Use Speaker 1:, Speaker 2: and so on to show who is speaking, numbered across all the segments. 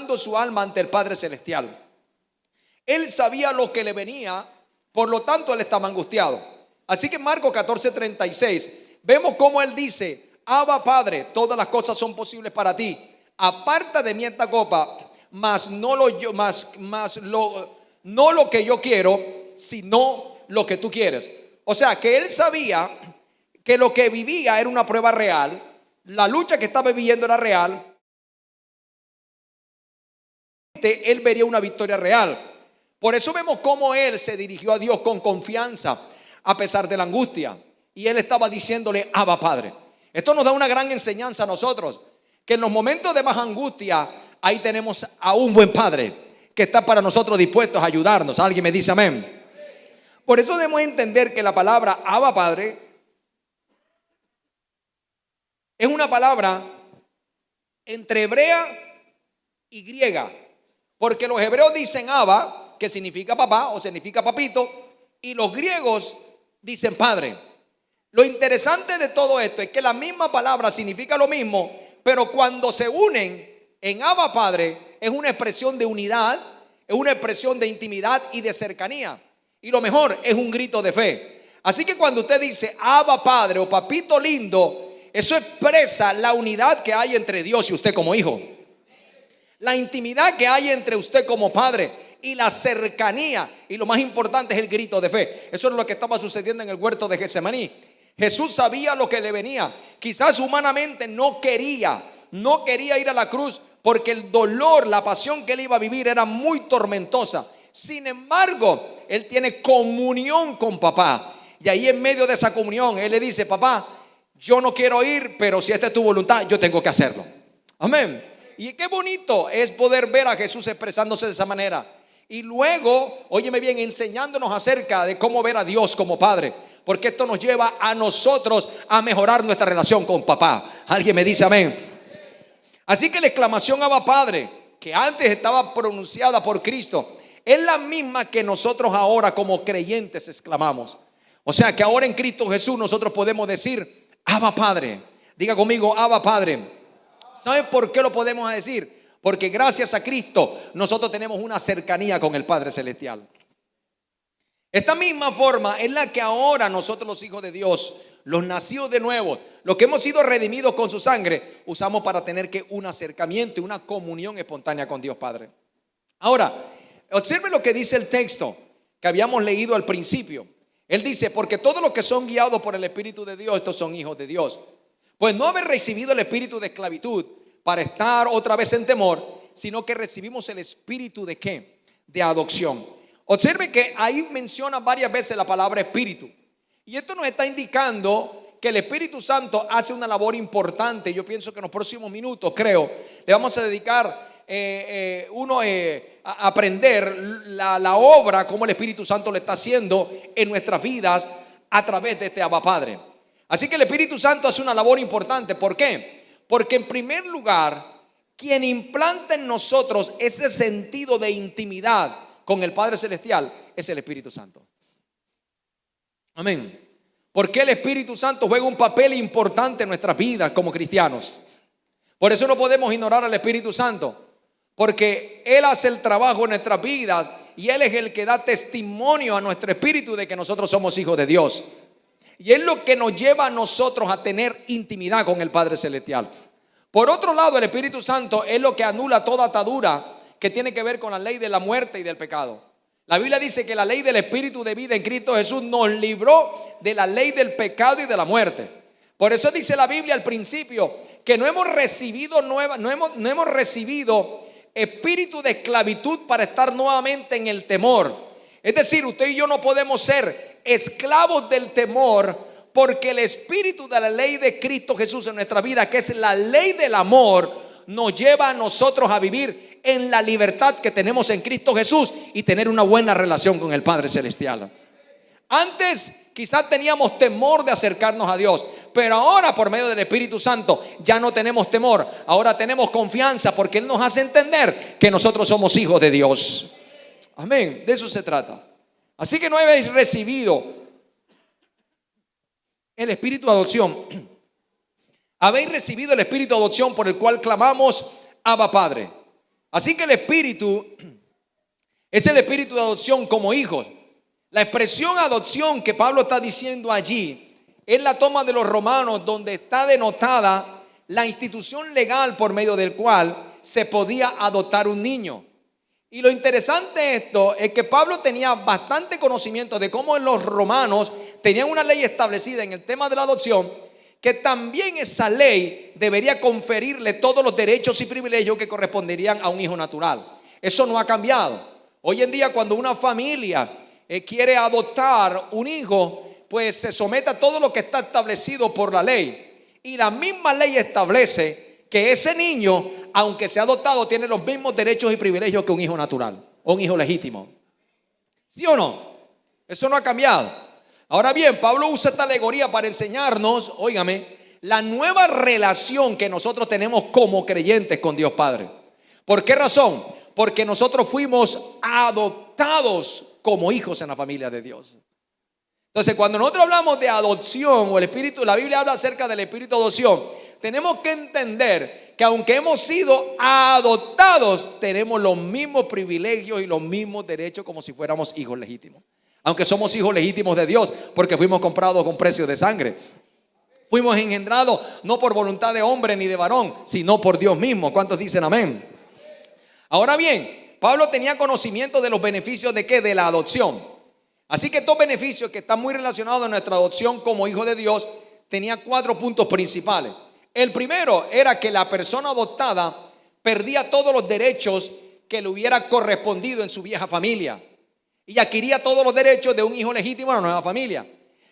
Speaker 1: humillando su alma ante el Padre Celestial. Él sabía lo que le venía, por lo tanto él estaba angustiado. Así que en Marcos 14:36 vemos cómo él dice: Abba Padre, todas las cosas son posibles para ti. Aparta de mí esta copa, mas no lo que yo quiero, sino lo que tú quieres. O sea, que él sabía que lo que vivía era una prueba real, la lucha que estaba viviendo era real. Él vería una victoria real. Por eso vemos cómo él se dirigió a Dios con confianza a pesar de la angustia, y él estaba diciéndole: Abba Padre. Esto nos da una gran enseñanza a nosotros, que en los momentos de más angustia, ahí tenemos a un buen Padre que está para nosotros dispuestos a ayudarnos. Alguien me dice amén. Por eso debemos entender que la palabra Abba Padre es una palabra entre hebrea y griega, porque los hebreos dicen Abba, que significa papá o significa papito, y los griegos dicen padre. Lo interesante de todo esto es que la misma palabra significa lo mismo, pero cuando se unen en Abba Padre es una expresión de unidad, es una expresión de intimidad y de cercanía, y lo mejor, es un grito de fe. Así que cuando usted dice Abba Padre o papito lindo, eso expresa la unidad que hay entre Dios y usted como hijo, la intimidad que hay entre usted como padre y la cercanía, y lo más importante es el grito de fe. Eso es lo que estaba sucediendo en el huerto de Getsemaní. Jesús sabía lo que le venía. Quizás humanamente no quería ir a la cruz, porque el dolor, la pasión que él iba a vivir era muy tormentosa. Sin embargo, él tiene comunión con papá, y ahí en medio de esa comunión él le dice: papá, yo no quiero ir, pero si esta es tu voluntad, yo tengo que hacerlo. Amén. Y qué bonito es poder ver a Jesús expresándose de esa manera. Y luego, óyeme bien, enseñándonos acerca de cómo ver a Dios como Padre, porque esto nos lleva a nosotros a mejorar nuestra relación con papá. Alguien me dice amén. Así que la exclamación Abba Padre, que antes estaba pronunciada por Cristo, es la misma que nosotros ahora como creyentes exclamamos. O sea que ahora en Cristo Jesús nosotros podemos decir Abba Padre. Diga conmigo, Abba Padre. ¿Sabe por qué lo podemos decir? Porque gracias a Cristo nosotros tenemos una cercanía con el Padre Celestial. Esta misma forma es la que ahora nosotros, los hijos de Dios, los nacidos de nuevo, los que hemos sido redimidos con su sangre, usamos para tener un acercamiento y una comunión espontánea con Dios Padre. Ahora, observe lo que dice el texto que habíamos leído al principio. Él dice: porque todos los que son guiados por el Espíritu de Dios, estos son hijos de Dios. Pues no haber recibido el espíritu de esclavitud para estar otra vez en temor, sino que recibimos el espíritu de ¿qué? De adopción. Observe que ahí menciona varias veces la palabra espíritu, y esto nos está indicando que el Espíritu Santo hace una labor importante. Yo pienso que en los próximos minutos, le vamos a dedicar a aprender la obra, como el Espíritu Santo le está haciendo en nuestras vidas a través de este Abba Padre. Así que el Espíritu Santo hace una labor importante. ¿Por qué? Porque en primer lugar, quien implanta en nosotros ese sentido de intimidad con el Padre Celestial es el Espíritu Santo. Amén. Porque el Espíritu Santo juega un papel importante en nuestras vidas como cristianos. Por eso no podemos ignorar al Espíritu Santo, porque Él hace el trabajo en nuestras vidas y Él es el que da testimonio a nuestro espíritu de que nosotros somos hijos de Dios. Y es lo que nos lleva a nosotros a tener intimidad con el Padre Celestial. Por otro lado, el Espíritu Santo es lo que anula toda atadura que tiene que ver con la ley de la muerte y del pecado. La Biblia dice que la ley del Espíritu de vida en Cristo Jesús nos libró de la ley del pecado y de la muerte. Por eso dice la Biblia al principio que no hemos recibido espíritu de esclavitud para estar nuevamente en el temor. Es decir, usted y yo no podemos ser esclavos del temor, porque el espíritu de la ley de Cristo Jesús en nuestra vida, que es la ley del amor, nos lleva a nosotros a vivir en la libertad que tenemos en Cristo Jesús y tener una buena relación con el Padre Celestial. Antes quizás teníamos temor de acercarnos a Dios, pero ahora por medio del Espíritu Santo ya no tenemos temor. Ahora tenemos confianza, porque Él nos hace entender que nosotros somos hijos de Dios. Amén, de eso se trata. Así que no habéis recibido el espíritu de adopción. Habéis recibido el espíritu de adopción por el cual clamamos Abba Padre. Así que el espíritu es el espíritu de adopción como hijos. La expresión adopción que Pablo está diciendo allí es la toma de los romanos, donde está denotada la institución legal por medio del cual se podía adoptar un niño. Y lo interesante de esto es que Pablo tenía bastante conocimiento de cómo los romanos tenían una ley establecida en el tema de la adopción, que también esa ley debería conferirle todos los derechos y privilegios que corresponderían a un hijo natural. Eso no ha cambiado. Hoy en día, cuando una familia quiere adoptar un hijo, pues se somete a todo lo que está establecido por la ley. Y la misma ley establece que ese niño, aunque sea adoptado, tiene los mismos derechos y privilegios que un hijo natural o un hijo legítimo. ¿Sí o no? Eso no ha cambiado. Ahora bien, Pablo usa esta alegoría para enseñarnos, óigame, la nueva relación que nosotros tenemos como creyentes con Dios Padre. ¿Por qué razón? Porque nosotros fuimos adoptados como hijos en la familia de Dios. Entonces, cuando nosotros hablamos de adopción o el espíritu, la Biblia habla acerca del espíritu de adopción, tenemos que entender que aunque hemos sido adoptados, tenemos los mismos privilegios y los mismos derechos como si fuéramos hijos legítimos. Aunque somos hijos legítimos de Dios, porque fuimos comprados con precio de sangre. Fuimos engendrados no por voluntad de hombre ni de varón, sino por Dios mismo. ¿Cuántos dicen amén? Ahora bien, Pablo tenía conocimiento de los beneficios de ¿qué? De la adopción. Así que estos beneficios que están muy relacionados a nuestra adopción como hijo de Dios, tenía 4 puntos principales. El primero era que la persona adoptada perdía todos los derechos que le hubiera correspondido en su vieja familia y adquiría todos los derechos de un hijo legítimo en la nueva familia.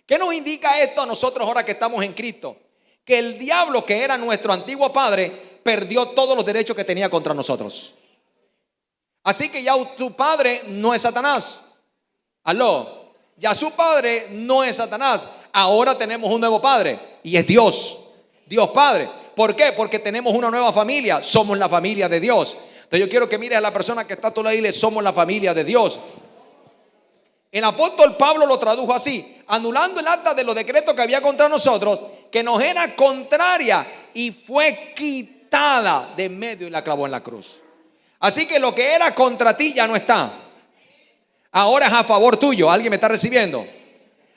Speaker 1: ¿Qué nos indica esto a nosotros ahora que estamos en Cristo? Que el diablo, que era nuestro antiguo padre, perdió todos los derechos que tenía contra nosotros. Así que ya tu padre no es Satanás. Aló, ya su padre no es Satanás. Ahora tenemos un nuevo padre y es Dios, Dios Padre. ¿Por qué? Porque tenemos una nueva familia. Somos la familia de Dios. Entonces yo quiero que mires a la persona que está a tu lado y dile: somos la familia de Dios. El apóstol Pablo lo tradujo así: anulando el acta de los decretos que había contra nosotros, que nos era contraria, y fue quitada de en medio y la clavó en la cruz. Así que lo que era contra ti ya no está. Ahora es a favor tuyo. ¿Alguien me está recibiendo?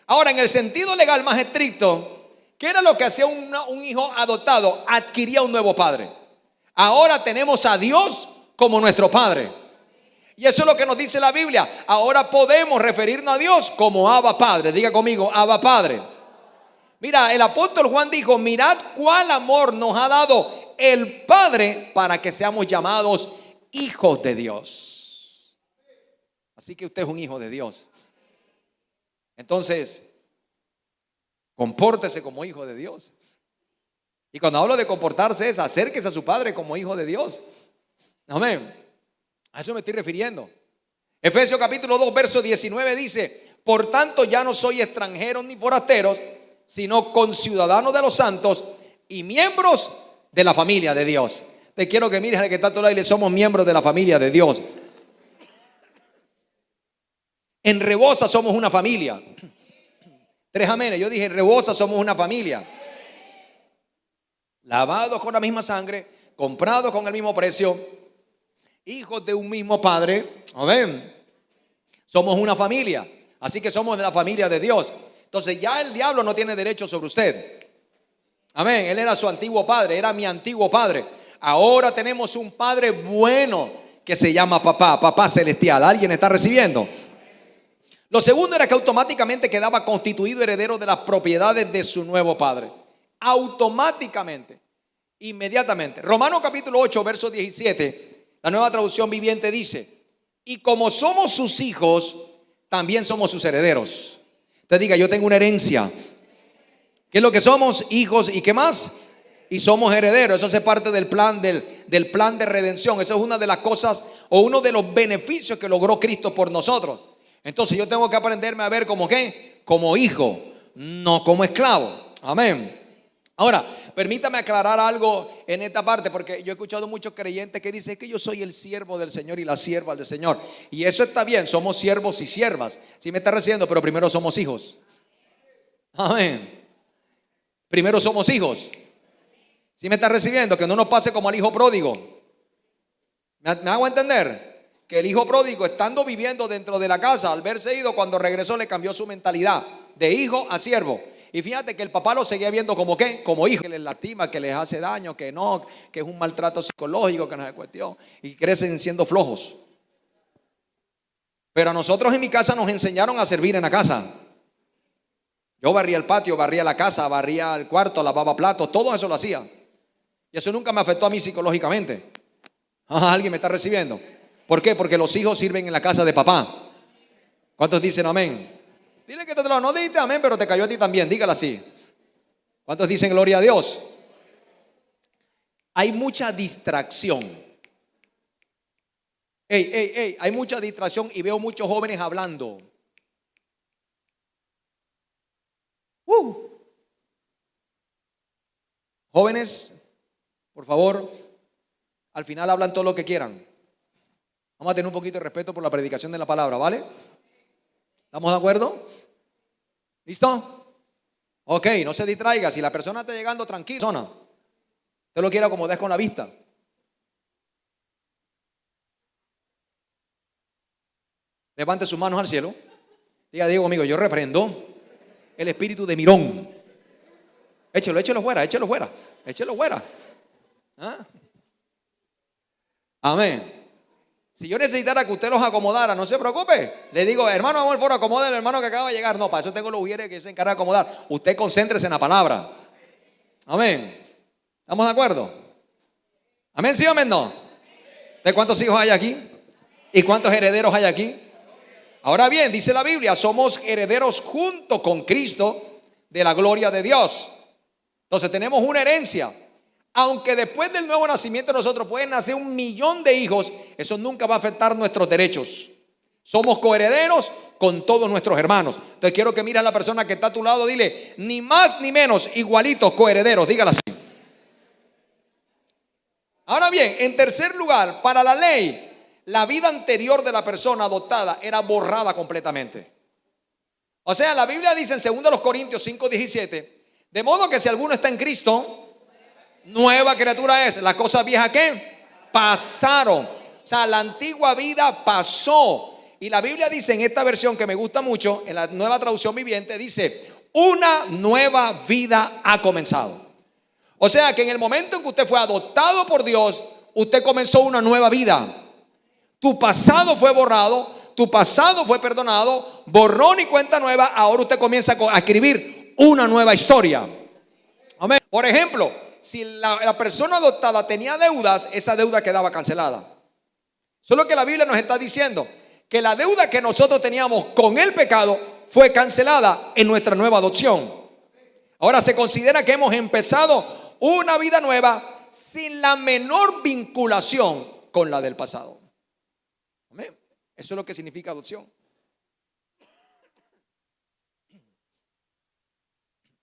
Speaker 1: Ahora, en el sentido legal más estricto, ¿qué era lo que hacía un hijo adoptado? Adquiría un nuevo padre. Ahora tenemos a Dios como nuestro Padre. Y eso es lo que nos dice la Biblia. Ahora podemos referirnos a Dios como Abba Padre. Diga conmigo: Abba Padre. Mira, el apóstol Juan dijo: mirad cuál amor nos ha dado el Padre para que seamos llamados hijos de Dios. Así que usted es un hijo de Dios. Entonces, compórtese como hijo de Dios. Y cuando hablo de comportarse es acérquese a su padre como hijo de Dios. Amén. A eso me estoy refiriendo. Efesios capítulo 2 verso 19 dice: por tanto ya no soy extranjeros ni forasteros, sino conciudadanos de los santos y miembros de la familia de Dios. Te quiero que mires al que está a tu lado y le: somos miembros de la familia de Dios. En Rebosa somos una familia. 3 amenes. Yo dije: en Rebosa somos una familia. Lavados con la misma sangre, comprados con el mismo precio, hijos de un mismo padre. Amén. Somos una familia. Así que somos de la familia de Dios. Entonces ya el diablo no tiene derecho sobre usted. Amén. Él era su antiguo padre, era mi antiguo padre. Ahora tenemos un padre bueno que se llama papá, papá celestial. ¿Alguien está recibiendo? Lo segundo era que automáticamente quedaba constituido heredero de las propiedades de su nuevo padre. Automáticamente, inmediatamente. Romanos capítulo 8 verso 17, la Nueva Traducción Viviente dice: y como somos sus hijos, también somos sus herederos. Te diga: yo tengo una herencia. ¿Qué es lo que somos? Hijos. ¿Y qué más? Y somos herederos. Eso hace parte del plan del plan de redención. Esa es una de las cosas o uno de los beneficios que logró Cristo por nosotros. Entonces yo tengo que aprenderme a ver como ¿qué? Como hijo, no como esclavo. Amén. Ahora, permítame aclarar algo en esta parte, porque yo he escuchado muchos creyentes que dicen que yo soy el siervo del Señor y la sierva del Señor. Y eso está bien, somos siervos y siervas. Sí me está recibiendo, pero primero somos hijos. Amén. Primero somos hijos. Sí me está recibiendo, que no nos pase como al hijo pródigo. ¿Me hago entender? Que el hijo pródigo, estando viviendo dentro de la casa, al verse ido, cuando regresó le cambió su mentalidad de hijo a siervo. Y fíjate que el papá lo seguía viendo como ¿qué? Como hijo, que les lastima, que les hace daño, que no, que es un maltrato psicológico, que no es cuestión. Y crecen siendo flojos. Pero a nosotros en mi casa nos enseñaron a servir en la casa. Yo barría el patio, barría la casa, barría el cuarto, lavaba platos, todo eso lo hacía. Y eso nunca me afectó a mí psicológicamente. ¿Alguien me está recibiendo? ¿Por qué? Porque los hijos sirven en la casa de papá. ¿Cuántos dicen amén? Dile que te lo no dijiste amén, pero te cayó a ti también, dígalo así. ¿Cuántos dicen gloria a Dios? Hay mucha distracción. Hay mucha distracción y veo muchos jóvenes hablando. Jóvenes, por favor, al final hablan todo lo que quieran. Vamos a tener un poquito de respeto por la predicación de la palabra, ¿vale? ¿Estamos de acuerdo? ¿Listo? Ok, no se distraiga. Si la persona está llegando tranquila, usted lo quiere acomodar con la vista. Levante sus manos al cielo. Diga conmigo, yo reprendo el espíritu de mirón. Échelo fuera, échelo fuera. ¿Ah? Amén. Si yo necesitara que usted los acomodara, no se preocupe. Le digo, hermano, vamos al foro, acomode al hermano que acaba de llegar. No, para eso tengo los ujieres que se encargan de acomodar. Usted concéntrese en la palabra. Amén. ¿Estamos de acuerdo? Amén, sí o amén, no. ¿De cuántos hijos hay aquí? ¿Y cuántos herederos hay aquí? Ahora bien, dice la Biblia, somos herederos junto con Cristo de la gloria de Dios. Entonces tenemos una herencia. Aunque después del nuevo nacimiento nosotros pueden nacer 1.000.000 de hijos, eso nunca va a afectar nuestros derechos. Somos coherederos con todos nuestros hermanos. Entonces quiero que mires a la persona que está a tu lado, dile, ni más ni menos, igualitos, coherederos, dígala así. Ahora bien, en tercer lugar, para la ley, la vida anterior de la persona adoptada era borrada completamente. O sea, la Biblia dice en 2 Corintios 5:17, de modo que si alguno está en Cristo, nueva criatura es. Las cosas viejas ¿qué? Pasaron. O sea, la antigua vida pasó. Y la Biblia dice en esta versión que me gusta mucho, en la Nueva Traducción Viviente, dice, una nueva vida ha comenzado. O sea que en el momento en que usted fue adoptado por Dios, usted comenzó una nueva vida. Tu pasado fue borrado, tu pasado fue perdonado, borrón y cuenta nueva. Ahora usted comienza a escribir una nueva historia. Amén. Por ejemplo, si la persona adoptada tenía deudas, esa deuda quedaba cancelada. Eso es lo que la Biblia nos está diciendo, que la deuda que nosotros teníamos con el pecado fue cancelada en nuestra nueva adopción. Ahora se considera que hemos empezado una vida nueva sin la menor vinculación con la del pasado. Amén. Eso es lo que significa adopción.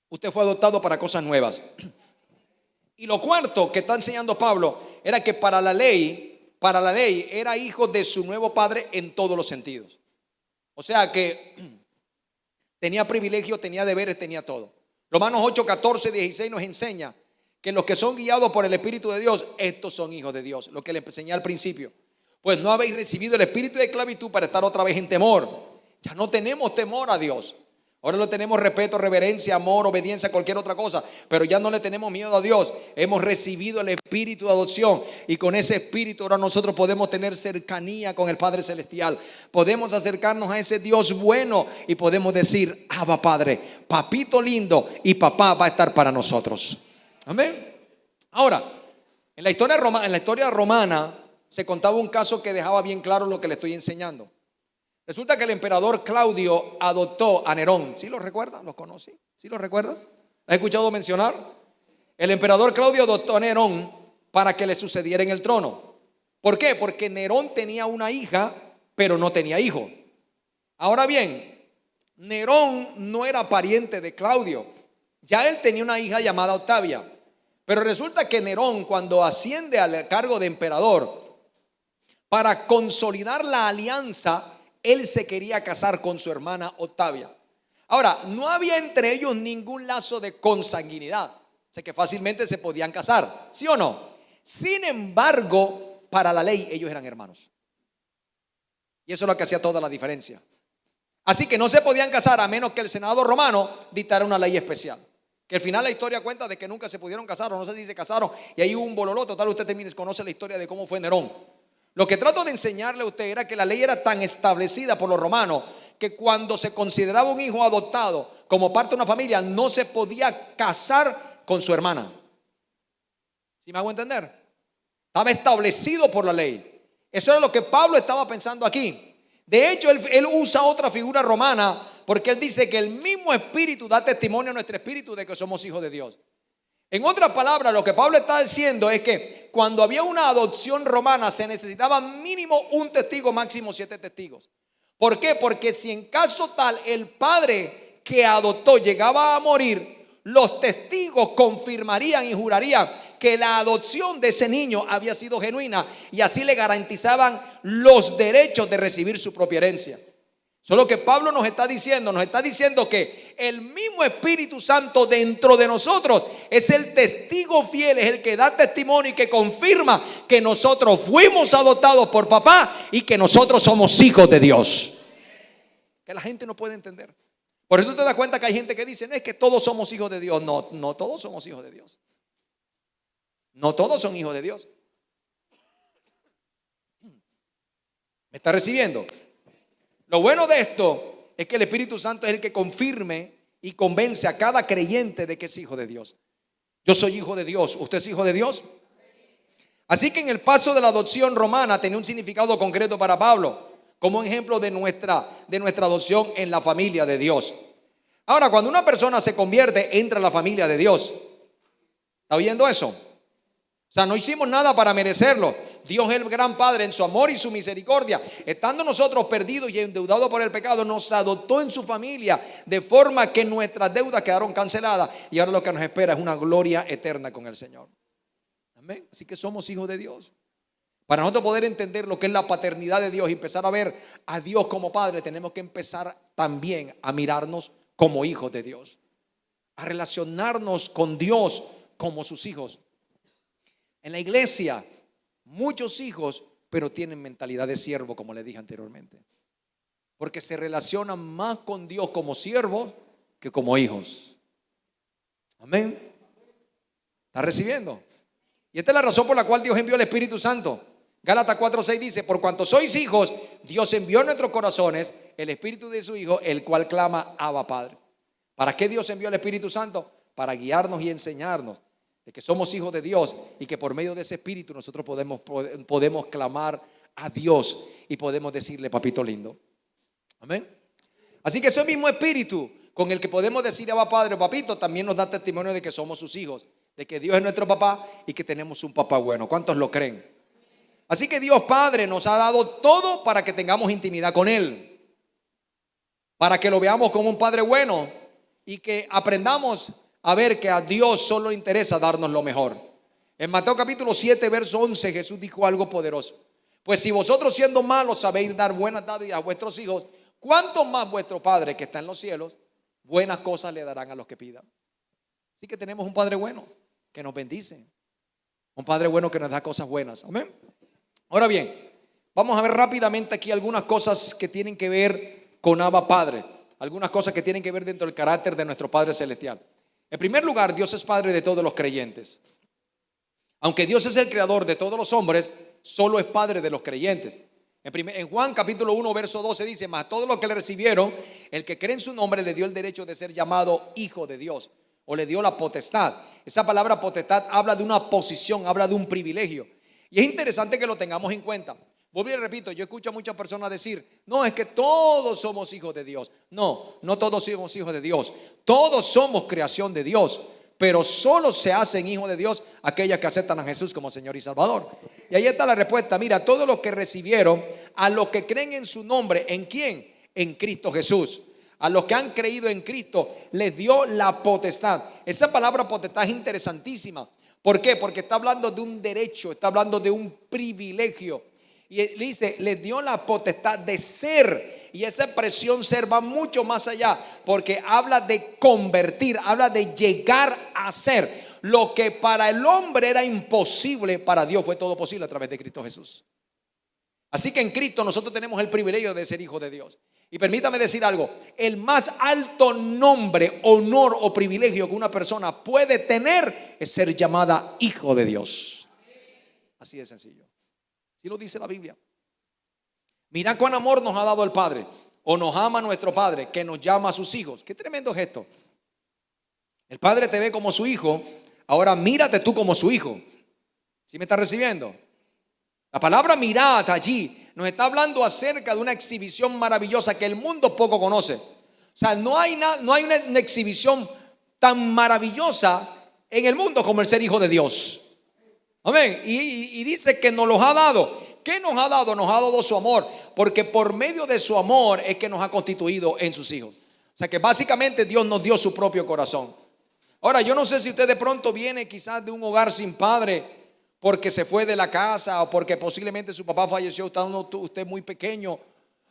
Speaker 1: Usted fue adoptado para cosas nuevas. Y lo cuarto que está enseñando Pablo era que para la ley era hijo de su nuevo padre en todos los sentidos. O sea que tenía privilegios, tenía deberes, tenía todo. Romanos 8, 14, 16 nos enseña que los que son guiados por el Espíritu de Dios, estos son hijos de Dios. Lo que le enseñé al principio. Pues no habéis recibido el espíritu de esclavitud para estar otra vez en temor. Ya no tenemos temor a Dios. Ahora le tenemos respeto, reverencia, amor, obediencia, cualquier otra cosa. Pero ya no le tenemos miedo a Dios. Hemos recibido el espíritu de adopción. Y con ese espíritu ahora nosotros podemos tener cercanía con el Padre Celestial. Podemos acercarnos a ese Dios bueno. Y podemos decir, Abba Padre, papito lindo. Y papá va a estar para nosotros. Amén. Ahora, en la historia romana se contaba un caso que dejaba bien claro lo que le estoy enseñando. Resulta que el emperador Claudio adoptó a Nerón. ¿Sí lo recuerda? ¿Lo conoce? ¿Sí lo recuerda? ¿Lo has escuchado mencionar? El emperador Claudio adoptó a Nerón para que le sucediera en el trono. ¿Por qué? Porque Nerón tenía una hija, pero no tenía hijo. Ahora bien, Nerón no era pariente de Claudio. Ya él tenía una hija llamada Octavia. Pero resulta que Nerón, cuando asciende al cargo de emperador, para consolidar la alianza, él se quería casar con su hermana Octavia. Ahora, no había entre ellos ningún lazo de consanguinidad. O sea que fácilmente se podían casar, ¿sí o no? Sin embargo, para la ley ellos eran hermanos. Y eso es lo que hacía toda la diferencia. Así que no se podían casar a menos que el Senado romano dictara una ley especial. Que al final la historia cuenta de que nunca se pudieron casar, o no sé si se casaron, y ahí hubo un bololo. Total, usted también conoce la historia de cómo fue Nerón. Lo que trato de enseñarle a usted era que la ley era tan establecida por los romanos que cuando se consideraba un hijo adoptado como parte de una familia, no se podía casar con su hermana. ¿Sí me hago entender? Estaba establecido por la ley. Eso era lo que Pablo estaba pensando aquí. De hecho, él usa otra figura romana, porque él dice que el mismo espíritu da testimonio a nuestro espíritu de que somos hijos de Dios. En otras palabras, lo que Pablo está diciendo es que cuando había una adopción romana se necesitaba mínimo un testigo, máximo 7 testigos. ¿Por qué? Porque si en caso tal el padre que adoptó llegaba a morir, los testigos confirmarían y jurarían que la adopción de ese niño había sido genuina, y así le garantizaban los derechos de recibir su propia herencia. Eso es lo que Pablo nos está diciendo que el mismo Espíritu Santo dentro de nosotros es el testigo fiel, es el que da testimonio y que confirma que nosotros fuimos adoptados por papá y que nosotros somos hijos de Dios. Que la gente no puede entender. Por eso tú te das cuenta que hay gente que dice, no es que todos somos hijos de Dios. No, no todos somos hijos de Dios. No todos son hijos de Dios. ¿Me está recibiendo? Lo bueno de esto es que el Espíritu Santo es el que confirme y convence a cada creyente de que es hijo de Dios. Yo soy hijo de Dios. ¿Usted es hijo de Dios? Así que en el paso de la adopción romana tenía un significado concreto para Pablo, como ejemplo de nuestra adopción en la familia de Dios. Ahora, cuando una persona se convierte, entra a la familia de Dios. ¿Está oyendo eso? O sea, no hicimos nada para merecerlo. Dios es el gran Padre en su amor y su misericordia. Estando nosotros perdidos y endeudados por el pecado, nos adoptó en su familia, de forma que nuestras deudas quedaron canceladas. Y ahora lo que nos espera es una gloria eterna con el Señor. Amén. Así que somos hijos de Dios. Para nosotros poder entender lo que es la paternidad de Dios y empezar a ver a Dios como Padre, tenemos que empezar también a mirarnos como hijos de Dios, a relacionarnos con Dios como sus hijos. En la iglesia, muchos hijos, pero tienen mentalidad de siervo, como le dije anteriormente, porque se relacionan más con Dios como siervos que como hijos. Amén. ¿Está recibiendo? Y esta es la razón por la cual Dios envió el Espíritu Santo. Gálatas 4:6 dice, por cuanto sois hijos, Dios envió en nuestros corazones el Espíritu de su Hijo, el cual clama, Abba, Padre. ¿Para qué Dios envió el Espíritu Santo? Para guiarnos y enseñarnos de que somos hijos de Dios y que por medio de ese Espíritu nosotros podemos clamar a Dios y podemos decirle, papito lindo. Amén. Así que ese mismo Espíritu con el que podemos decir Abba, Padre, papito, también nos da testimonio de que somos sus hijos, de que Dios es nuestro papá y que tenemos un papá bueno. ¿Cuántos lo creen? Así que Dios Padre nos ha dado todo para que tengamos intimidad con Él, para que lo veamos como un Padre bueno y que aprendamos a ver que a Dios solo le interesa darnos lo mejor. En Mateo capítulo 7, verso 11, Jesús dijo algo poderoso. Pues si vosotros siendo malos sabéis dar buenas dádivas a vuestros hijos, ¿cuánto más vuestro Padre que está en los cielos buenas cosas le darán a los que pidan? Así que tenemos un Padre bueno que nos bendice, un Padre bueno que nos da cosas buenas. Amén. Ahora bien, vamos a ver rápidamente aquí algunas cosas que tienen que ver con Abba Padre, algunas cosas que tienen que ver dentro del carácter de nuestro Padre Celestial. En primer lugar, Dios es Padre de todos los creyentes. Aunque Dios es el creador de todos los hombres, solo es Padre de los creyentes. En Juan capítulo 1, verso 12 dice, mas todos los que le recibieron, el que cree en su nombre le dio el derecho de ser llamado hijo de Dios, o le dio la potestad. Esa palabra potestad habla de una posición, habla de un privilegio. Y es interesante que lo tengamos en cuenta. Vuelvo y repito, yo escucho a muchas personas decir, no, es que todos somos hijos de Dios. No, no todos somos hijos de Dios. Todos somos creación de Dios, pero solo se hacen hijos de Dios aquellas que aceptan a Jesús como Señor y Salvador. Y ahí está la respuesta. Mira, todos los que recibieron, a los que creen en su nombre, ¿en quién? En Cristo Jesús. A los que han creído en Cristo les dio la potestad. Esa palabra potestad es interesantísima. ¿Por qué? Porque está hablando de un derecho, está hablando de un privilegio. Y le dice, les dio la potestad de ser. Y esa expresión ser va mucho más allá, porque habla de convertir, habla de llegar a ser. lo que para el hombre era imposible, para Dios fue todo posible a través de Cristo Jesús. Así que en Cristo nosotros tenemos el privilegio de ser hijos de Dios. Y permítame decir algo, el más alto nombre, honor o privilegio que una persona puede tener es ser llamada hijo de Dios. Así de sencillo. Así lo dice la Biblia. Mira cuán amor nos ha dado el Padre, o nos ama nuestro Padre, que nos llama a sus hijos. Qué tremendo gesto. El Padre te ve como su hijo, ahora mírate tú como su hijo. ¿Sí me estás recibiendo? La palabra mirad allí nos está hablando acerca de una exhibición maravillosa que el mundo poco conoce. O sea, no hay una exhibición tan maravillosa en el mundo como el ser hijo de Dios. Amén. Y dice que nos los ha dado. ¿Qué nos ha dado? Nos ha dado su amor, porque por medio de su amor es que nos ha constituido en sus hijos. O sea que básicamente Dios nos dio su propio corazón. Ahora, yo no sé si usted de pronto viene quizás de un hogar sin padre, porque se fue de la casa, o porque posiblemente su papá falleció estando usted muy pequeño,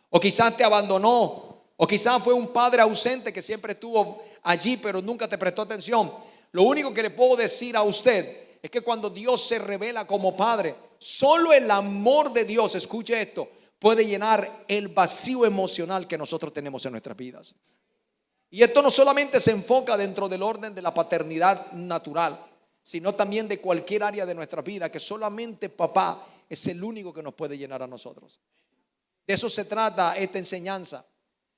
Speaker 1: o quizás te abandonó, o quizás fue un padre ausente que siempre estuvo allí pero nunca te prestó atención. Lo único que le puedo decir a usted es que cuando Dios se revela como padre, solo el amor de Dios, escuche esto, puede llenar el vacío emocional que nosotros tenemos en nuestras vidas. Y esto no solamente se enfoca dentro del orden de la paternidad natural, sino también de cualquier área de nuestra vida, que solamente papá es el único que nos puede llenar a nosotros. De eso se trata esta enseñanza,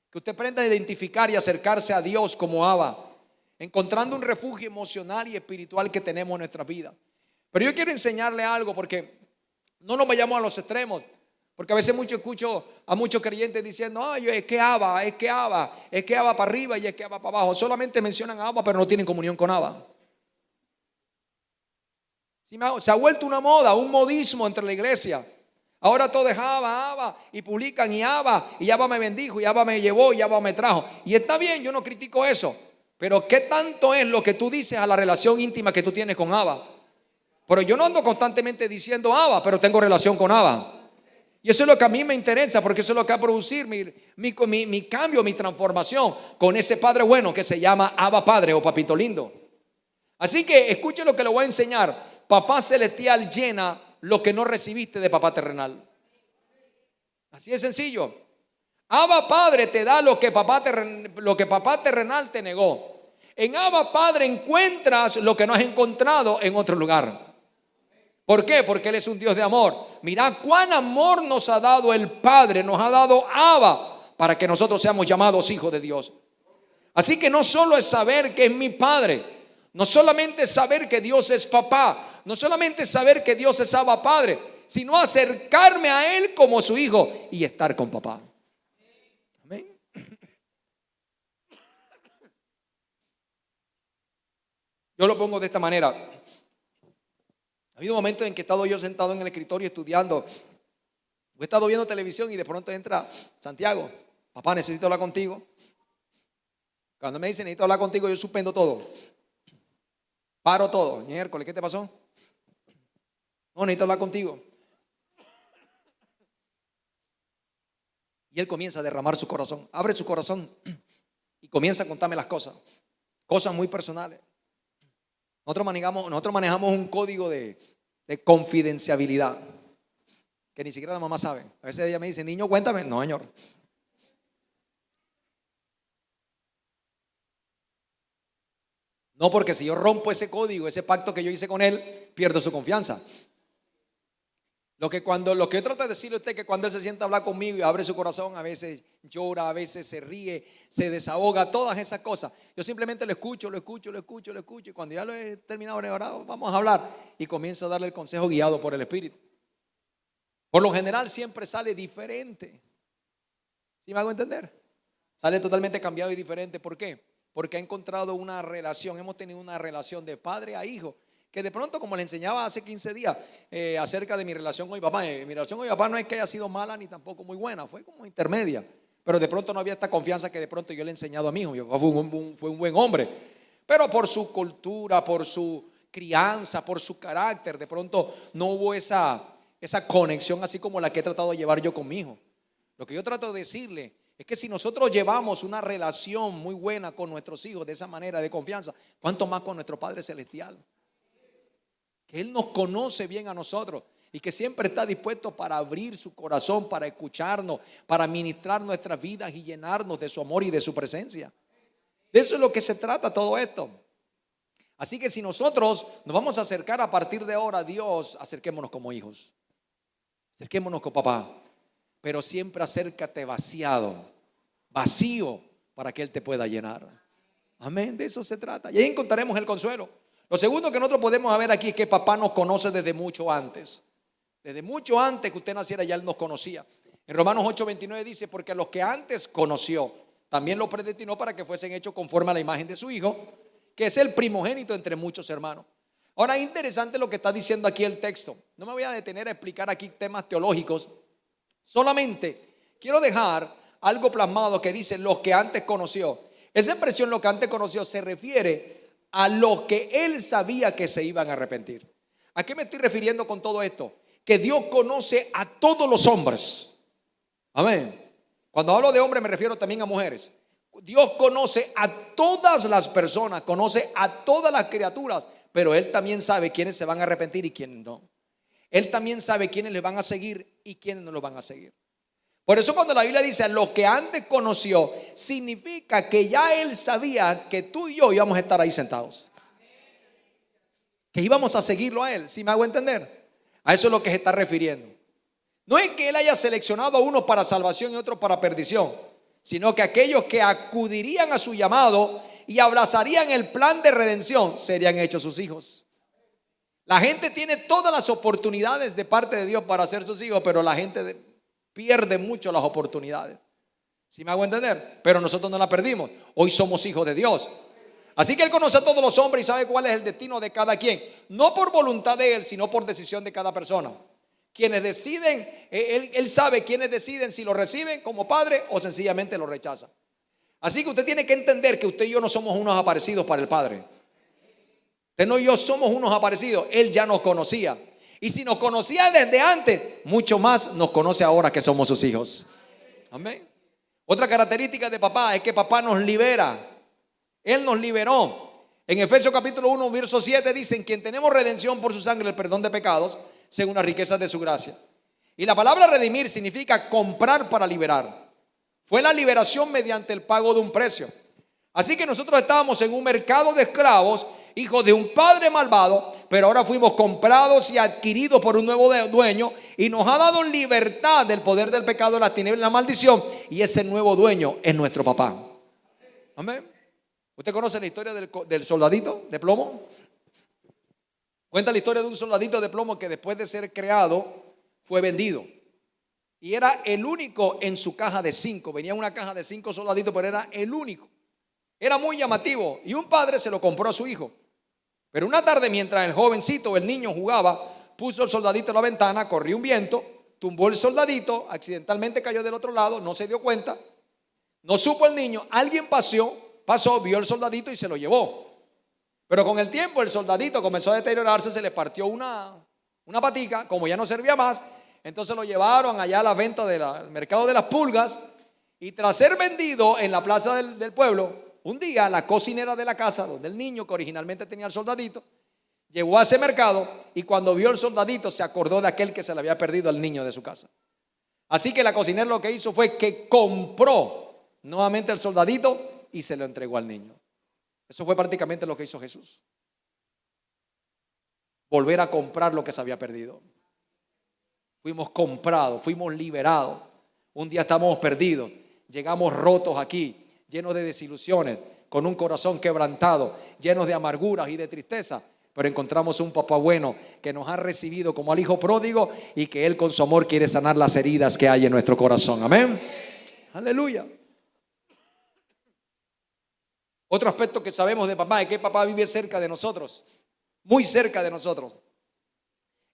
Speaker 1: que usted aprenda a identificar y acercarse a Dios como Abba, encontrando un refugio emocional y espiritual que tenemos en nuestra vida. Pero yo quiero enseñarle algo, porque no nos vayamos a los extremos, porque a veces escucho a muchos creyentes diciendo, ay, es que Abba, es que Abba, es que Abba para arriba y es que Abba para abajo. Solamente mencionan a Abba, pero no tienen comunión con Abba. Se ha vuelto una moda, un modismo entre la iglesia. Ahora todo es Abba, Abba, y publican y Abba me bendijo, y Abba me llevó, y Abba me trajo. Y está bien, yo no critico eso, pero ¿qué tanto es lo que tú dices a la relación íntima que tú tienes con Abba? Pero yo no ando constantemente diciendo Abba, pero tengo relación con Abba. Y eso es lo que a mí me interesa, porque eso es lo que va a producir mi cambio, mi transformación con ese Padre bueno que se llama Abba Padre o Papito Lindo. Así que escuche lo que le voy a enseñar. Papá celestial llena lo que no recibiste de papá terrenal. Así de sencillo. Abba Padre te da lo que papá terrenal te negó. En Abba Padre encuentras lo que no has encontrado en otro lugar. ¿Por qué? Porque Él es un Dios de amor. Mirá cuán amor nos ha dado el Padre, nos ha dado Abba, para que nosotros seamos llamados hijos de Dios. Así que no solo es saber que es mi Padre, no solamente saber que Dios es papá, no solamente saber que Dios es Abba Padre, sino acercarme a Él como su hijo y estar con papá. Amén. Yo lo pongo de esta manera. Ha habido momentos en que he estado yo sentado en el escritorio estudiando, he estado viendo televisión y de pronto entra Santiago, papá, necesito hablar contigo. Cuando me dicen necesito hablar contigo, yo suspendo todo. Paro todo. Miércoles, ¿qué te pasó? No, necesito hablar contigo. Y él comienza a derramar su corazón, abre su corazón y comienza a contarme las cosas muy personales. Nosotros manejamos un código de confidencialidad que ni siquiera la mamá sabe. A veces ella me dice, niño, cuéntame. No, señor. No, porque si yo rompo ese código, ese pacto que yo hice con él, pierdo su confianza. Lo que yo trato de decirle a usted, que cuando él se sienta a hablar conmigo y abre su corazón, a veces llora, a veces se ríe, se desahoga, todas esas cosas. Yo simplemente lo escucho, y cuando ya lo he terminado de orar, vamos a hablar, y comienzo a darle el consejo guiado por el Espíritu. Por lo general siempre sale diferente. ¿Sí me hago entender? Sale totalmente cambiado y diferente. ¿Por qué? Porque ha encontrado una relación, hemos tenido una relación de padre a hijo, que de pronto, como le enseñaba hace 15 días acerca de mi relación con mi papá, mi relación con mi papá no es que haya sido mala ni tampoco muy buena, fue como intermedia, pero de pronto no había esta confianza que de pronto yo le he enseñado a mi hijo. Mi papá fue un buen hombre, pero por su cultura, por su crianza, por su carácter, de pronto no hubo esa conexión así como la que he tratado de llevar yo con mi hijo. Lo que yo trato de decirle es que si nosotros llevamos una relación muy buena con nuestros hijos de esa manera de confianza, ¿cuánto más con nuestro Padre Celestial? que Él nos conoce bien a nosotros y que siempre está dispuesto para abrir su corazón, para escucharnos, para ministrar nuestras vidas y llenarnos de su amor y de su presencia. De eso es lo que se trata todo esto. Así que si nosotros nos vamos a acercar a partir de ahora a Dios, acerquémonos como hijos. Acerquémonos con papá. Pero siempre acércate vacío, para que Él te pueda llenar. Amén, de eso se trata. Y ahí encontraremos el consuelo. Lo segundo que nosotros podemos ver aquí es que papá nos conoce desde mucho antes. Desde mucho antes que usted naciera ya Él nos conocía. En Romanos 8:29 dice: porque a los que antes conoció, también los predestinó para que fuesen hechos conforme a la imagen de su Hijo, que es el primogénito entre muchos hermanos. Ahora es interesante lo que está diciendo aquí el texto. No me voy a detener a explicar aquí temas teológicos. Solamente quiero dejar algo plasmado que dice los que antes conoció. Esa expresión, lo que antes conoció, se refiere a los que Él sabía que se iban a arrepentir. ¿A qué me estoy refiriendo con todo esto? Que Dios conoce a todos los hombres. Amén. Cuando hablo de hombres me refiero también a mujeres. Dios conoce a todas las personas, conoce a todas las criaturas, pero Él también sabe quiénes se van a arrepentir y quiénes no. Él también sabe quiénes le van a seguir y quiénes no lo van a seguir. Por eso cuando la Biblia dice a los que antes conoció, significa que ya Él sabía que tú y yo íbamos a estar ahí sentados, que íbamos a seguirlo a Él. ¿Sí me hago entender? A eso es lo que se está refiriendo. No es que Él haya seleccionado a unos para salvación y otros para perdición, sino que aquellos que acudirían a su llamado y abrazarían el plan de redención serían hechos sus hijos. La gente tiene todas las oportunidades de parte de Dios para ser sus hijos, pero la gente pierde mucho las oportunidades. ¿Sí me hago entender? Pero nosotros no la perdimos. Hoy somos hijos de Dios. Así que Él conoce a todos los hombres y sabe cuál es el destino de cada quien. No por voluntad de Él, sino por decisión de cada persona. Quienes deciden, Él sabe quiénes deciden si lo reciben como padre o sencillamente lo rechazan. Así que usted tiene que entender que usted y yo no somos unos aparecidos para el Padre. Usted no y yo somos unos aparecidos. Él ya nos conocía. Y si nos conocía desde antes, mucho más nos conoce ahora que somos sus hijos. Amén. Otra característica de papá es que papá nos libera. Él nos liberó. En Efesios capítulo 1, verso 7 dice: en quien tenemos redención por su sangre, el perdón de pecados, según las riquezas de su gracia. Y la palabra redimir significa comprar para liberar. Fue la liberación mediante el pago de un precio. Así que nosotros estábamos en un mercado de esclavos, hijos de un padre malvado, pero ahora fuimos comprados y adquiridos por un nuevo dueño, y nos ha dado libertad del poder del pecado, la tiniebla y la maldición, y ese nuevo dueño es nuestro papá. Amén. ¿Usted conoce la historia del soldadito de plomo? Cuenta la historia de un soldadito de plomo que después de ser creado fue vendido. Y era el único en su caja de 5. Venía una caja de 5 soldaditos, pero era el único. Era muy llamativo y un padre se lo compró a su hijo. Pero una tarde, mientras el jovencito, el niño jugaba, puso el soldadito en la ventana, corrió un viento, tumbó el soldadito, accidentalmente cayó del otro lado, no se dio cuenta, no supo el niño, alguien pasó, vio el soldadito y se lo llevó. Pero con el tiempo el soldadito comenzó a deteriorarse, se le partió una patica, como ya no servía más, entonces lo llevaron allá a la venta del mercado de las pulgas, y tras ser vendido en la plaza del pueblo, un día la cocinera de la casa donde el niño, que originalmente tenía el soldadito, llegó a ese mercado y cuando vio el soldadito se acordó de aquel que se le había perdido al niño de su casa. Así que la cocinera lo que hizo fue que compró nuevamente el soldadito y se lo entregó al niño. Eso fue prácticamente lo que hizo Jesús. Volver a comprar lo que se había perdido. Fuimos comprados, fuimos liberados. Un día estábamos perdidos, llegamos rotos aquí, llenos de desilusiones, con un corazón quebrantado, llenos de amarguras y de tristeza, pero encontramos un papá bueno que nos ha recibido como al hijo pródigo y que Él con su amor quiere sanar las heridas que hay en nuestro corazón. Amén. Aleluya. Otro aspecto que sabemos de papá es que papá vive cerca de nosotros, muy cerca de nosotros.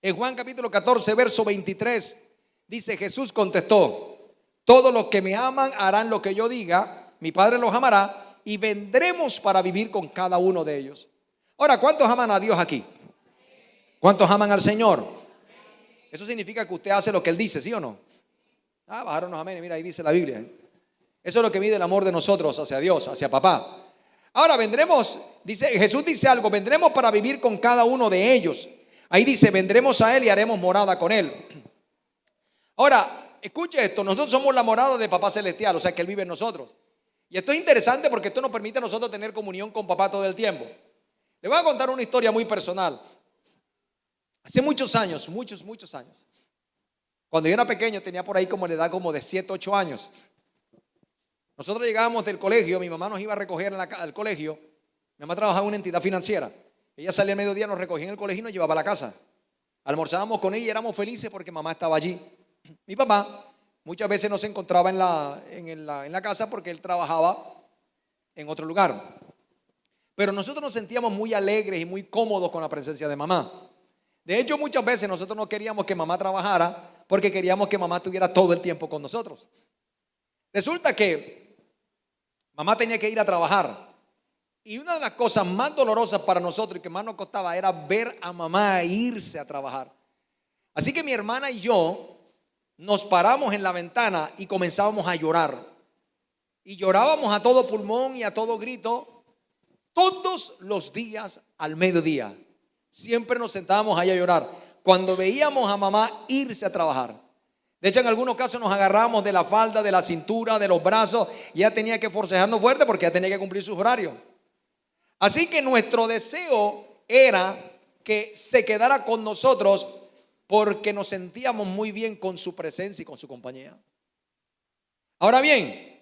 Speaker 1: En Juan capítulo 14, verso 23, dice: Jesús contestó: todos los que me aman harán lo que yo diga, mi Padre los amará y vendremos para vivir con cada uno de ellos. Ahora, ¿cuántos aman a Dios aquí? ¿Cuántos aman al Señor? Eso significa que usted hace lo que Él dice, ¿sí o no? Bajaron los amenes, mira, ahí dice la Biblia. Eso es lo que mide el amor de nosotros hacia Dios, hacia papá. Ahora vendremos, Jesús dice algo: vendremos para vivir con cada uno de ellos. Ahí dice, vendremos a Él y haremos morada con Él. Ahora, escuche esto, nosotros somos la morada de Papá Celestial, o sea que Él vive en nosotros. Y esto es interesante porque esto nos permite a nosotros tener comunión con Papá todo el tiempo. Le voy a contar una historia muy personal. Hace muchos años, muchos años, cuando yo era pequeño, tenía por ahí como la edad como de 7, 8 años. Nosotros llegábamos del colegio, mi mamá nos iba a recoger al colegio. Mi mamá trabajaba en una entidad financiera. Ella salía al mediodía, nos recogía en el colegio y nos llevaba a la casa. Almorzábamos con ella y éramos felices porque mamá estaba allí. Mi papá muchas veces no se encontraba en la casa porque él trabajaba en otro lugar. Pero nosotros nos sentíamos muy alegres y muy cómodos con la presencia de mamá. De hecho, muchas veces nosotros no queríamos que mamá trabajara porque queríamos que mamá estuviera todo el tiempo con nosotros. Resulta que mamá tenía que ir a trabajar. Y una de las cosas más dolorosas para nosotros y que más nos costaba era ver a mamá irse a trabajar. Así que mi hermana y yo nos paramos en la ventana y comenzábamos a llorar. Y llorábamos a todo pulmón y a todo grito todos los días al mediodía. Siempre nos sentábamos ahí a llorar cuando veíamos a mamá irse a trabajar. De hecho, en algunos casos nos agarramos de la falda, de la cintura, de los brazos y ella tenía que forcejarnos fuerte porque ella tenía que cumplir sus horarios. Así que nuestro deseo era que se quedara con nosotros porque nos sentíamos muy bien con su presencia y con su compañía. Ahora bien,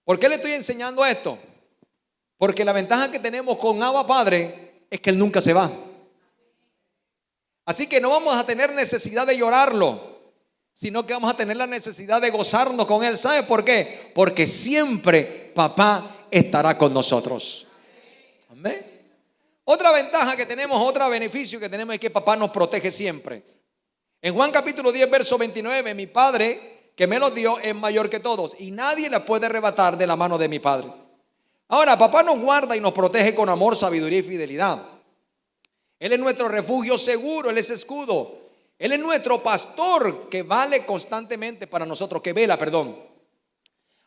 Speaker 1: ¿por qué le estoy enseñando esto? Porque la ventaja que tenemos con Abba Padre es que Él nunca se va. Así que no vamos a tener necesidad de llorarlo, sino que vamos a tener la necesidad de gozarnos con Él. ¿Sabe por qué? Porque siempre papá estará con nosotros. Amén. Otra ventaja que tenemos, otro beneficio que tenemos es que papá nos protege siempre. En Juan capítulo 10, verso 29, mi Padre que me los dio es mayor que todos y nadie la puede arrebatar de la mano de mi Padre. Ahora, papá nos guarda y nos protege con amor, sabiduría y fidelidad. Él es nuestro refugio seguro, Él es escudo. Él es nuestro pastor que vale constantemente para nosotros, que vela, perdón.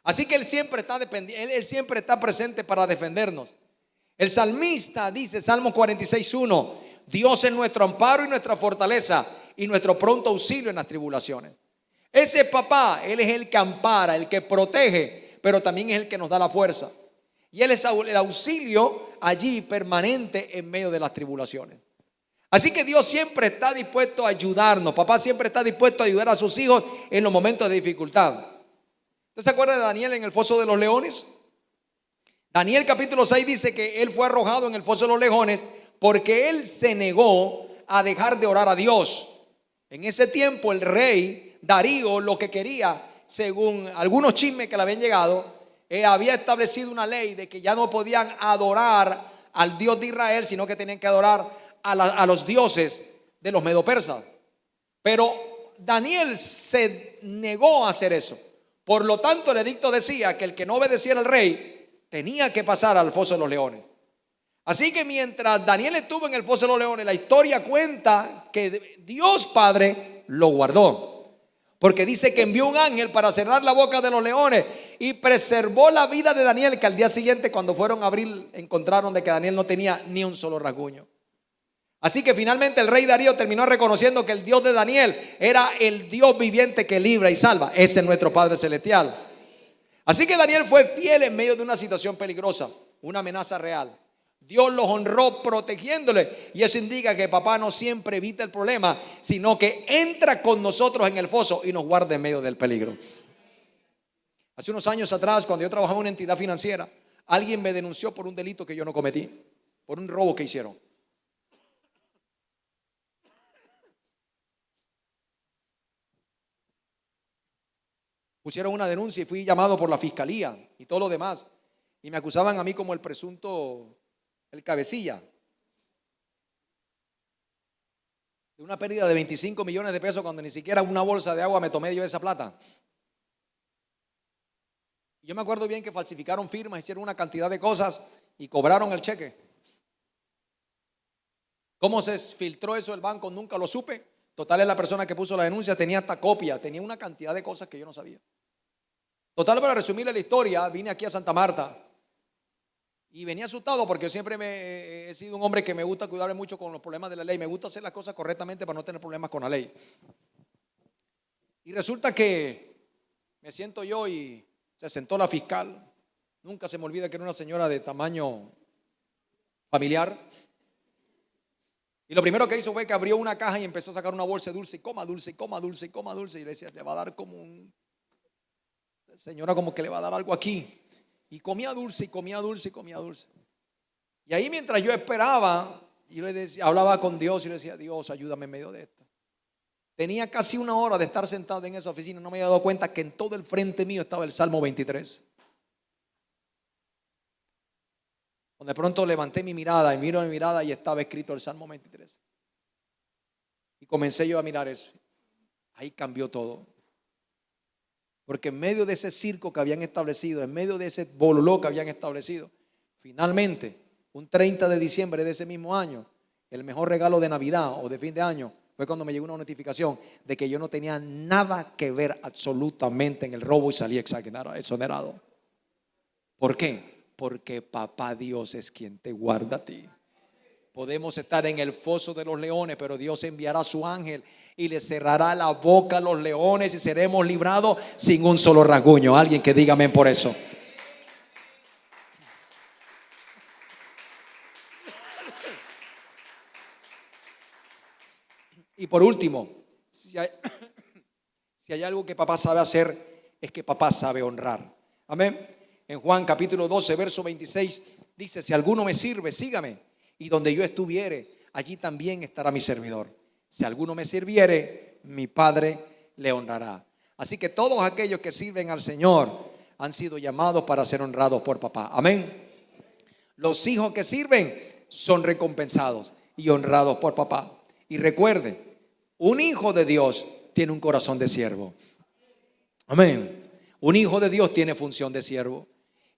Speaker 1: Así que Él siempre está Él siempre está presente para defendernos. El salmista dice, Salmo 46:1, Dios es nuestro amparo y nuestra fortaleza y nuestro pronto auxilio en las tribulaciones. Ese papá, Él es el que ampara, el que protege, pero también es el que nos da la fuerza. Y Él es el auxilio allí permanente en medio de las tribulaciones. Así que Dios siempre está dispuesto a ayudarnos. Papá siempre está dispuesto a ayudar a sus hijos en los momentos de dificultad. ¿Usted se acuerda de Daniel en el foso de los leones? Daniel capítulo 6 dice que él fue arrojado en el foso de los leones porque él se negó a dejar de orar a Dios. En ese tiempo el rey Darío lo que quería, según algunos chismes que le habían llegado, había establecido una ley de que ya no podían adorar al Dios de Israel, sino que tenían que adorar a los dioses de los medopersas. Pero Daniel se negó a hacer eso. Por lo tanto, el edicto decía que el que no obedeciera al rey tenía que pasar al foso de los leones. Así que mientras Daniel estuvo en el foso de los leones, la historia cuenta que Dios Padre lo guardó. Porque dice que envió un ángel para cerrar la boca de los leones y preservó la vida de Daniel, que al día siguiente cuando fueron a abrir encontraron de que Daniel no tenía ni un solo rasguño. Así que finalmente el rey Darío terminó reconociendo que el Dios de Daniel era el Dios viviente que libra y salva. Ese es nuestro Padre Celestial. Así que Daniel fue fiel en medio de una situación peligrosa, una amenaza real. Dios los honró protegiéndole, y eso indica que papá no siempre evita el problema, sino que entra con nosotros en el foso y nos guarda en medio del peligro. Hace unos años atrás, cuando yo trabajaba en una entidad financiera, alguien me denunció por un delito que yo no cometí, por un robo que hicieron. Pusieron una denuncia y fui llamado por la fiscalía y todo lo demás, y me acusaban a mí como el presunto, el cabecilla de una pérdida de 25 millones de pesos cuando ni siquiera una bolsa de agua me tomé yo esa plata. Yo me acuerdo bien que falsificaron firmas, hicieron una cantidad de cosas y cobraron el cheque. ¿Cómo se filtró eso del banco? Nunca lo supe. Total, es la persona que puso la denuncia tenía hasta copia, tenía una cantidad de cosas que yo no sabía. Total, para resumirle la historia, vine aquí a Santa Marta Y venía asustado porque yo siempre he sido un hombre que me gusta cuidarme mucho con los problemas de la ley. Me gusta hacer las cosas correctamente para no tener problemas con la ley. Y resulta que me siento yo y se sentó la fiscal. Nunca se me olvida que era una señora de tamaño familiar. Y lo primero que hizo fue que abrió una caja y empezó a sacar una bolsa de dulce. Y coma dulce, y coma dulce, y coma dulce. Y le decía, te va a dar como un... Señora, como que le va a dar algo aquí. Y comía dulce, y comía dulce, y comía dulce. Y ahí mientras yo esperaba, yo le decía, hablaba con Dios y le decía, Dios, ayúdame en medio de esto. Tenía casi una hora de estar sentado en esa oficina. No me había dado cuenta que en todo el frente mío estaba el Salmo 23. Cuando de pronto levanté mi mirada y miro mi mirada y estaba escrito el Salmo 23. Y comencé yo a mirar eso. Ahí cambió todo. Porque en medio de ese circo que habían establecido, en medio de ese bololó que habían establecido, finalmente, un 30 de diciembre de ese mismo año, el mejor regalo de Navidad o de fin de año, fue cuando me llegó una notificación de que yo no tenía nada que ver absolutamente en el robo y salí exonerado. ¿Por qué? Porque papá Dios es quien te guarda a ti. Podemos estar en el foso de los leones, pero Dios enviará a su ángel y le cerrará la boca a los leones y seremos librados sin un solo rasguño. Alguien que diga amén por eso. Y por último, si hay algo que papá sabe hacer, es que papá sabe honrar. Amén. En Juan capítulo 12, verso 26, dice, si alguno me sirve, sígame. Y donde yo estuviere, allí también estará mi servidor. Si alguno me sirviere, mi Padre le honrará. Así que todos aquellos que sirven al Señor han sido llamados para ser honrados por papá. Amén. Los hijos que sirven son recompensados y honrados por papá. Y recuerde, un hijo de Dios tiene un corazón de siervo. Amén. Un hijo de Dios tiene función de siervo.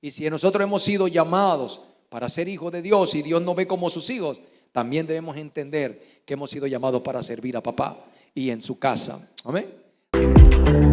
Speaker 1: Y si nosotros hemos sido llamados para ser hijos de Dios y Dios nos ve como sus hijos, también debemos entender que hemos sido llamados para servir a papá y en su casa. Amén.